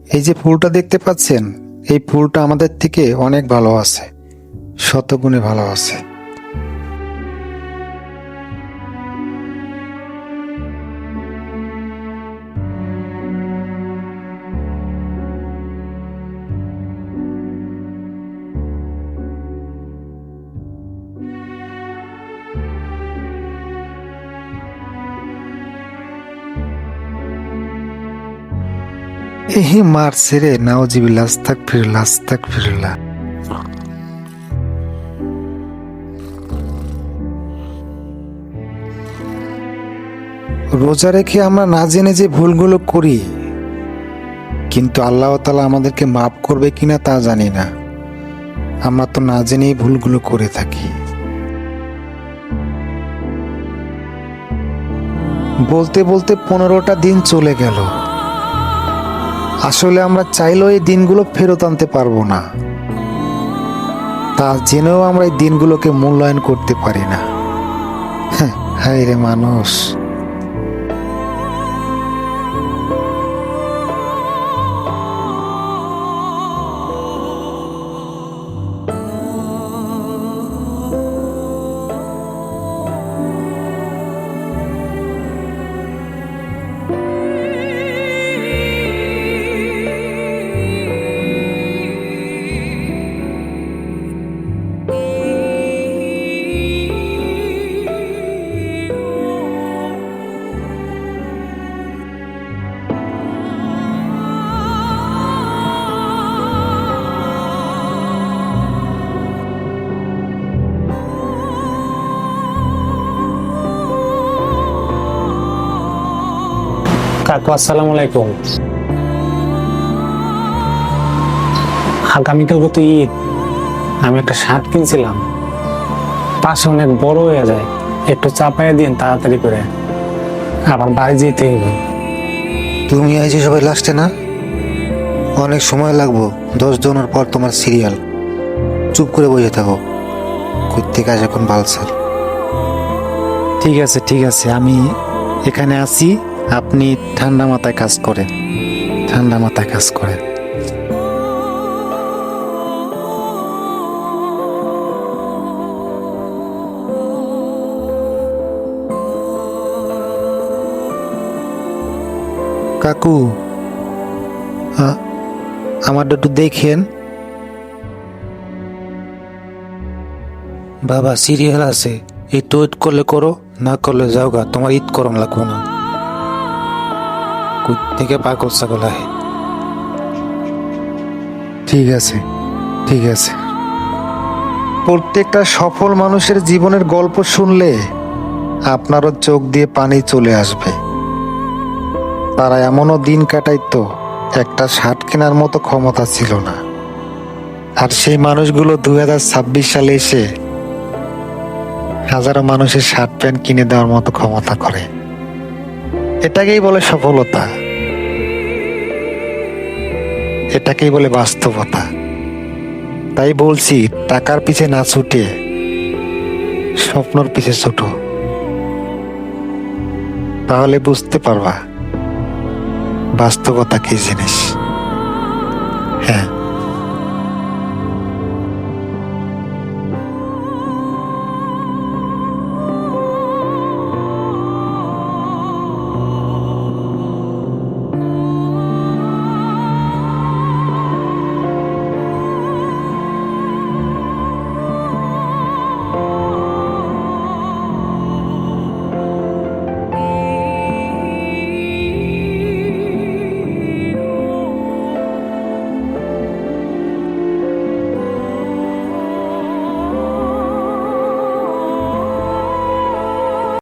এই যে ফুলটা দেখতে পাচ্ছেন, এই ফুলটা আমাদের থেকে অনেক ভালো আছে, শতগুণে ভালো আছে। এহে মারছে রে, নাউজিবিল্লাহ, আস্তাগফিরুল্লাহ, আস্তাগফিরুল্লাহ। রোজা রেখে আমরা না জেনে যে ভুলগুলো করি, কিন্তু আল্লাহ তাআলা আমাদেরকে মাফ করবে কিনা তা জানি না। আমরা তো না জেনেই ভুলগুলো করে থাকি। বলতে বলতে 15টা দিন চলে গেল। আসলে আমরা চাইলেও এই দিনগুলো ফেরত আনতে পারবো না, তা জেনেও আমরা এই দিনগুলোকে মূল্যায়ন করতে পারি না। হায় রে মানুষ। কাকু আসসালামু আলাইকুম। আগামীকাল তো ঈদ, আমি একটা শার্ট কিনছিলাম, পাশে অনেক বড় হয়ে যায়, একটু চাপাইয়া দিন তাড়াতাড়ি করে, আবার বাড়ি যেতে হবে। তুমি আইছো সবাই লাস্টে না? অনেক সময় লাগবো, 10 জনের পর তোমার সিরিয়াল। চুপ করে বসে থাকো, কোত্থেকে আসে এখন বালসাল। ঠিক আছে ঠিক আছে, আমি এখানে আছি। আপনি ঠান্ডা মাথায় কাজ করেন, ঠান্ডা মাথায় কাজ করেন। কাকু, আমারটা একটু দেখেন। বাবা সিরিয়াল আছে, একটু ওয়েট করলে করো, না করলে যাও গা, তোমার ঈদ করন লাগবো না। কই থেকে পাগল ছাগল আহে। ঠিক আছে ঠিক আছে। প্রত্যেকটা সফল মানুষের জীবনের গল্প শুনলে আপনারও চোখ দিয়ে পানি চলে আসবে। তারা এমনও দিন কাটাইতো, একটা শার্ট কেনার মতো ক্ষমতা ছিল না। আর সেই মানুষগুলো 2026 সালে এসে হাজারো মানুষের শার্ট প্যান্ট কিনে দেওয়ার মতো ক্ষমতা করে। এটাকেই বলে সফলতা, এটাকেই বলে বাস্তবতা। তাই বলছি, টাকার পিছে না ছুটে স্বপ্নর পিছে ছুটো, তাহলে বুঝতে পারবা বাস্তবতা কি জিনিস। হ্যাঁ।